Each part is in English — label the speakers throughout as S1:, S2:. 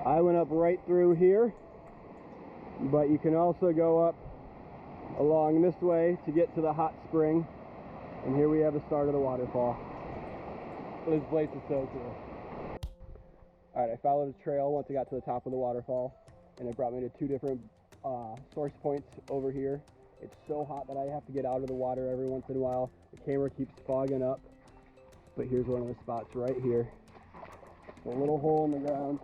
S1: I went up right through here, but you can also go up along this way to get to the hot spring. And here we have the start of the waterfall. This place is so cool. Alright, I followed a trail once I got to the top of the waterfall, and it brought me to two different source points over here. It's so hot that I have to get out of the water every once in a while. The camera keeps fogging up, but here's one of the spots right here. A little hole in the ground,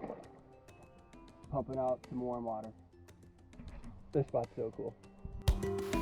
S1: pumping out some warm water. This spot's so cool.